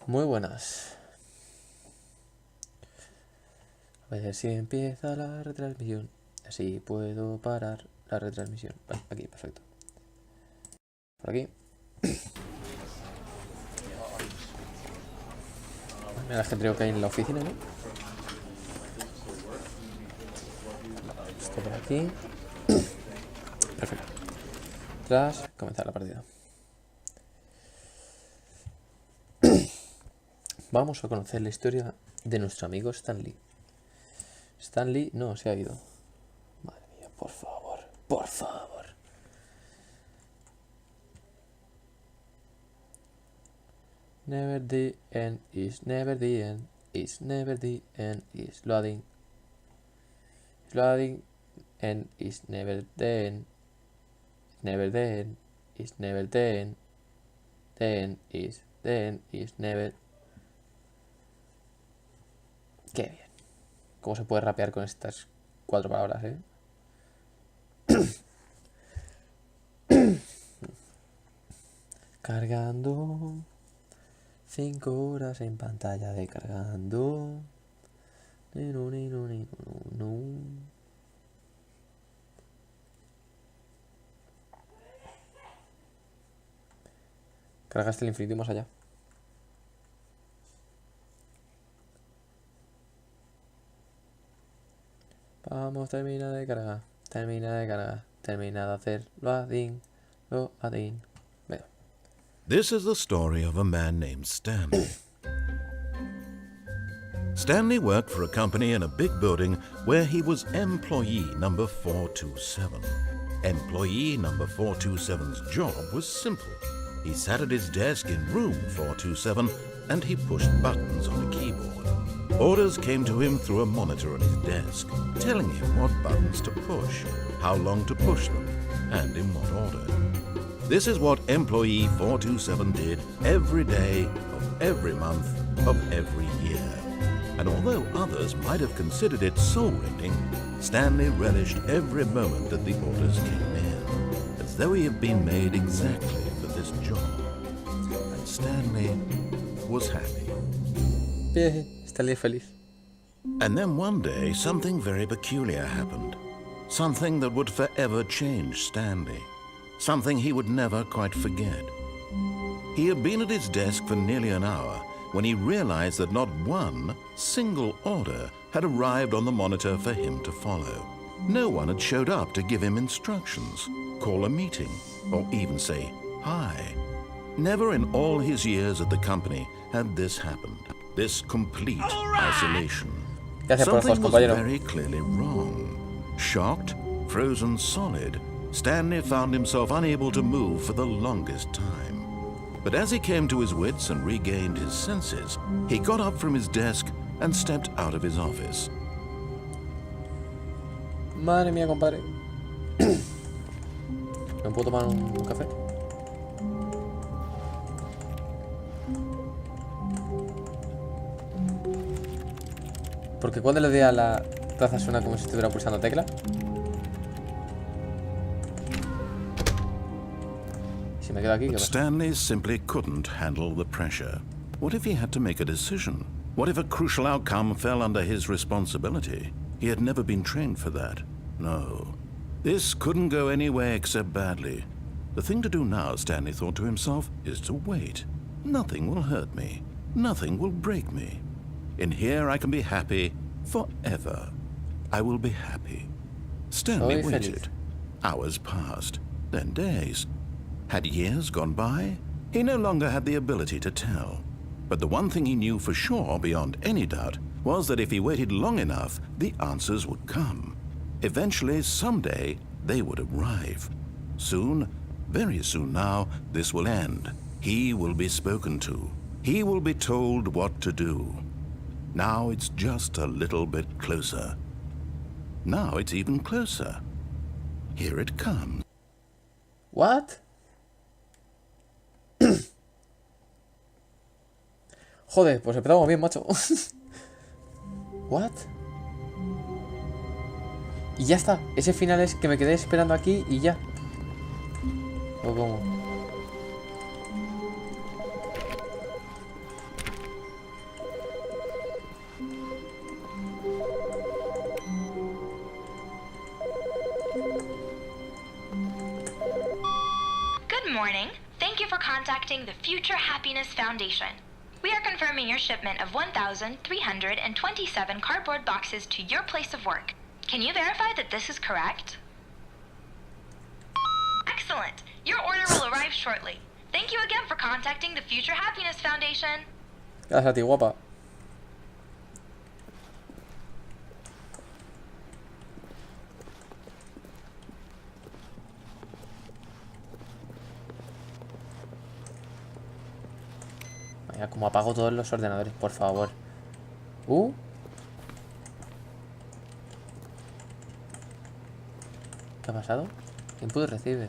Muy buenas. A ver si empieza la retransmisión. Así puedo parar la retransmisión. Vale, aquí, perfecto. Por aquí. Mira la gente que hay en la oficina, ¿no? Esto por aquí. Perfecto. Tras comenzar la partida. Vamos a conocer la historia de nuestro amigo Stanley. Stanley no se ha ido. Madre mía, por favor, por favor. Never the end is never the end is never the end is loading. Loading end is never the end. Never the end is never the end. The end is never. Qué bien. ¿Cómo se puede rapear con estas 4 palabras, Cargando. 5 horas en pantalla de cargando. Cargaste el infinito y más allá. Vamos, termina de cargar. Termina de cargar. Termina de hacer loading. Loading. Venga. This is the story of a man named Stanley. Stanley worked for a company in a big building where he was employee number 427. Employee number 427's job was simple. He sat at his desk in room 427 and he pushed buttons on a keyboard. Orders came to him through a monitor on his desk, telling him what buttons to push, how long to push them, and in what order. This is what employee 427 did every day of every month of every year. And although others might have considered it soul-rending, Stanley relished every moment that the orders came in, as though he had been made exactly for this job. And Stanley was happy. Bien, Stanley feliz. And then one day, something very peculiar happened. Something that would forever change Stanley. Something he would never quite forget. He had been at his desk for nearly an hour when he realized that not one single order had arrived on the monitor for him to follow. No one had showed up to give him instructions, call a meeting, or even say hi. Never in all his years at the company had this happened. This complete isolation. Something was very clearly wrong. Shocked, frozen solid, Stanley found himself unable to move for the longest time. But as he came to his wits and regained his senses, he got up from his desk and stepped out of his office. Madre mía, compadre. ¿No puedo tomar un café? Porque cuando le dé a la taza suena como si estuviera pulsando tecla. Si me quedo aquí, ¿qué But pasa? Stanley simply couldn't handle the pressure. What if he had to make a decision? What if a crucial outcome fell under his responsibility? He had never been trained for that. No. This couldn't go any way except badly. The thing to do now, Stanley thought to himself, is to wait. Nothing will hurt me. Nothing will break me. In here I can be happy forever. I will be happy. Stanley waited. Hours passed, then days. Had years gone by? He no longer had the ability to tell. But the one thing he knew for sure, beyond any doubt, was that if he waited long enough, the answers would come. Eventually, someday, they would arrive. Soon, very soon now, this will end. He will be spoken to. He will be told what to do. Now it's just a little bit closer. Now it's even closer. Here it comes. What? Joder, pues empezamos bien, macho. What? Y ya está. Ese final es que me quedé esperando aquí y ya. ¿O cómo? morning. Thank you for contacting the Future Happiness Foundation. We are confirming your shipment of 1,327 cardboard boxes to your place of work. Can you verify that this is correct? Excellent. Your order will arrive shortly. Thank you again for contacting the Future Happiness Foundation. Gracias a ti, guapa. Vaya, como apago todos los ordenadores, por favor. ¿Qué ha pasado? Input recibe.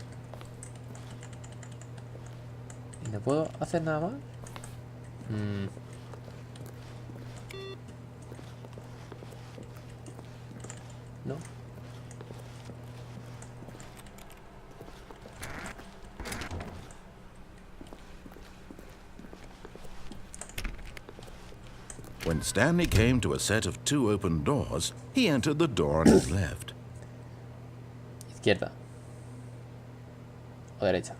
¿Y no puedo hacer nada más? No. When Stanley came to a set of 2 open doors, he entered the door on his left. Izquierda. O derecha.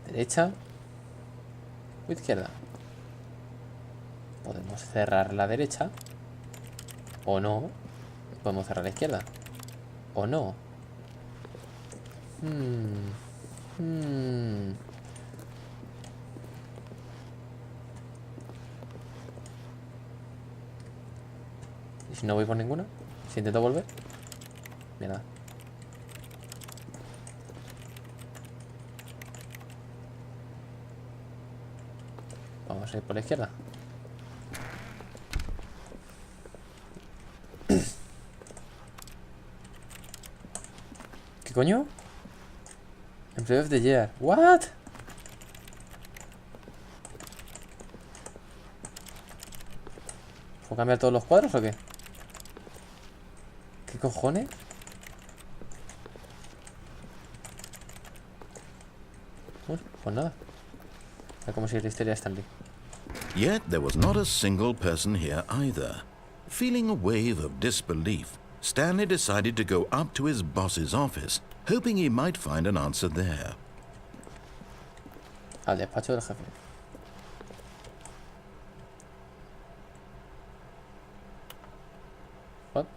Derecha. O izquierda. Podemos cerrar la derecha. O no. Podemos cerrar la izquierda. O no. ¿Y si no voy por ninguna? ¿Si intento volver? Mira. Vamos a ir por la izquierda. ¿Qué coño? Employee of the Year. What? ¿Puedo cambiar todos los cuadros o qué? ¿Qué cojones? Bueno, pues nada. A ver cómo sigue la historia de Stanley. Yet there was not a single person here either. Feeling a wave of disbelief, Stanley decided to go up to his boss's office, hoping he might find an answer there. Al despacho del jefe. What?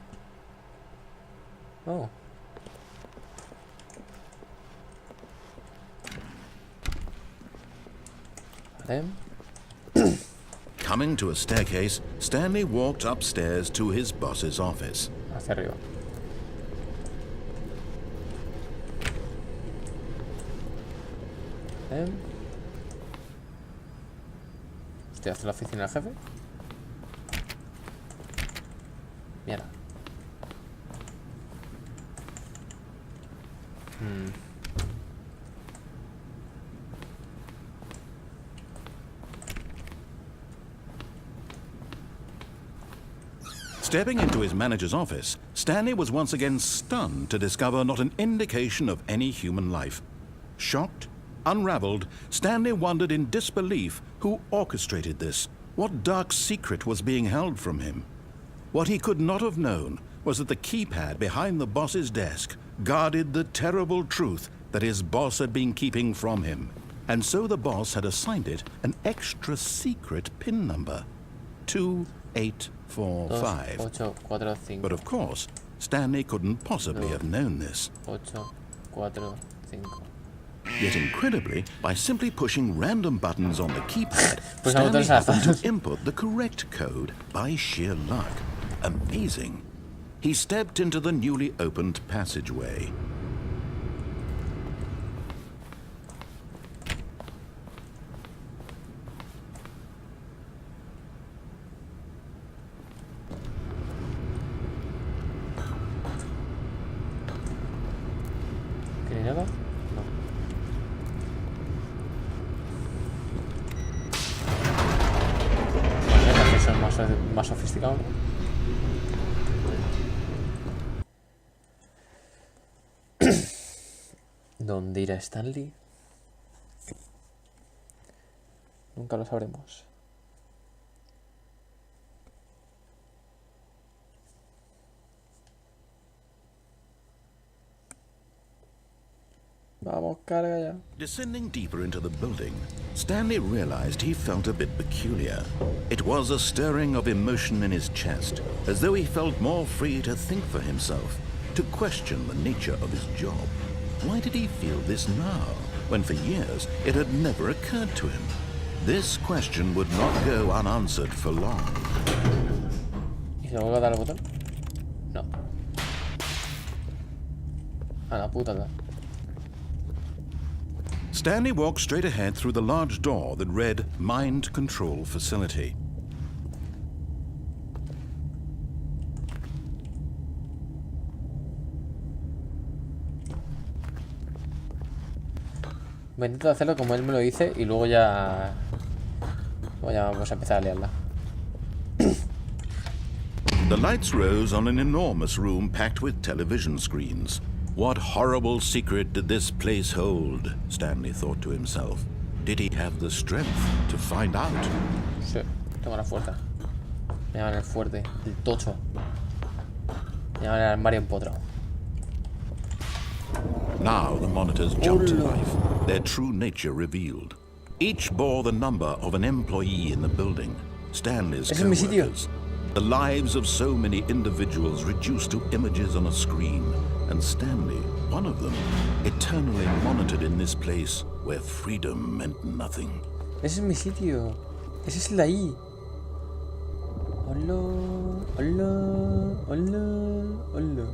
Oh. Vale. Coming to a staircase, Stanley walked upstairs to his boss's office. Hacia arriba. Hostia, ¿hace la oficina del jefe? Mierda. Stepping into his manager's office, Stanley was once again stunned to discover not an indication of any human life. Shocked, unraveled, Stanley wondered in disbelief who orchestrated this. What dark secret was being held from him? What he could not have known was that the keypad behind the boss's desk guarded the terrible truth that his boss had been keeping from him. And so the boss had assigned it an extra secret PIN number. 2845. 845. But of course, Stanley couldn't possibly have known this. 845. Yet incredibly, by simply pushing random buttons on the keypad, Pues Stanley botones happened azul. to input the correct code by sheer luck. Amazing. He stepped into the newly opened passageway. ¿Qué hay nada? No. Vale, el acceso es más sofisticado, ¿no? ¿Dónde irá Stanley? Nunca lo sabremos. Carga ya. Descending deeper into the building, Stanley realized he felt a bit peculiar. It was a stirring of emotion in his chest, as though he felt more free to think for himself, to question the nature of his job. Why did he feel this now, when for years it had never occurred to him? This question would not go unanswered for long. ¿Y se vuelve a dar el botón? No. A la puta. Stanley walked straight ahead through the large door that read Mind Control Facility. Voy a intentar hacerlo como él me lo dice y luego ya... vamos a empezar a liarla. The lights rose on an enormous room packed with television screens. What horrible secret did this place hold? Stanley thought to himself. Did he have the strength to find out? Sí, tengo la fuerza. Me llaman el fuerte, el tocho. Me llaman el armario empotrado. Now the monitors jumped to life, their true nature revealed. Each bore the number of an employee in the building, Stanley's co-workers. The lives of so many individuals reduced to images on a screen, and Stanley, one of them, eternally monitored in this place where freedom meant nothing. Ese es mi sitio. Ese es el de ahí. Hola, hola, hola, hola.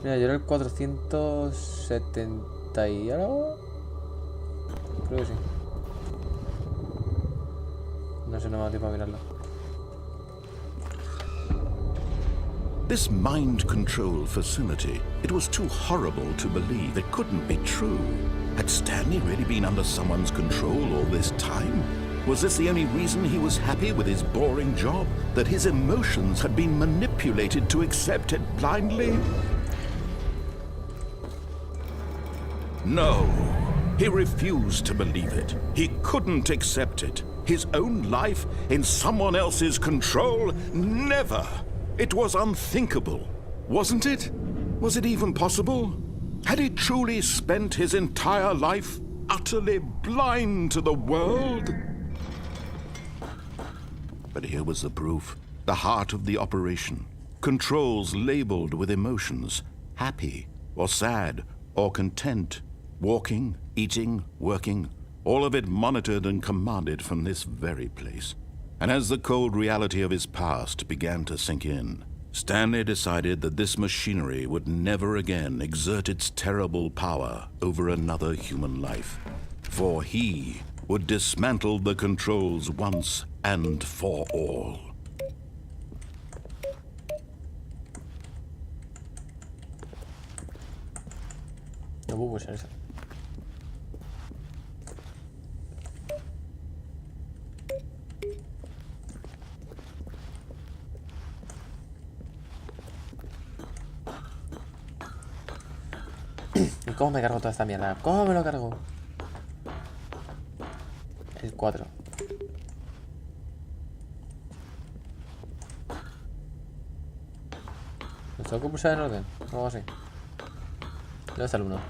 Mira, yo era el 470 y algo. Creo que sí. No sé, no me da tiempo a mirarlo. This mind control facility, it was too horrible to believe. It couldn't be true. Had Stanley really been under someone's control all this time? Was this the only reason he was happy with his boring job? That his emotions had been manipulated to accept it blindly? No, he refused to believe it. He couldn't accept it. His own life in someone else's control? Never! It was unthinkable, wasn't it? Was it even possible? Had he truly spent his entire life utterly blind to the world? But here was the proof, the heart of the operation. Controls labeled with emotions, happy or sad or content, walking, eating, working, all of it monitored and commanded from this very place. And as the cold reality of his past began to sink in, Stanley decided that this machinery would never again exert its terrible power over another human life. For he would dismantle the controls once and for all. No puedo usar eso. ¿Y cómo me cargo toda esta mierda? ¿Cómo me lo cargo? El 4. ¿Lo tengo que pulsar en orden? O algo así. ¿Dónde está el 1?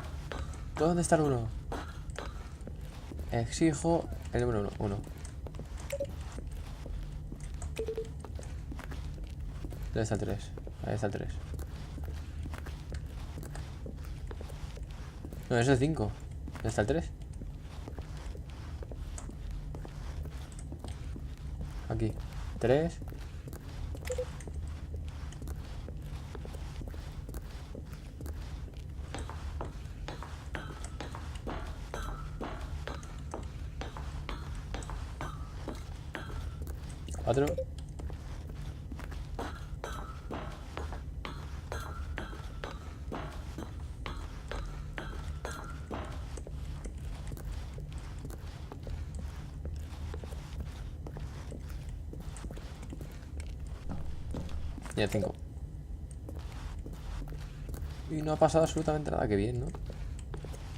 ¿Dónde está el 1? Exijo el número 1. ¿Dónde está el 3? Ahí está el 3. No, es el 5. ¿Dónde está el 3? Aquí. 3. Cuatro. Y el 5. Y no ha pasado absolutamente nada, que bien, ¿no?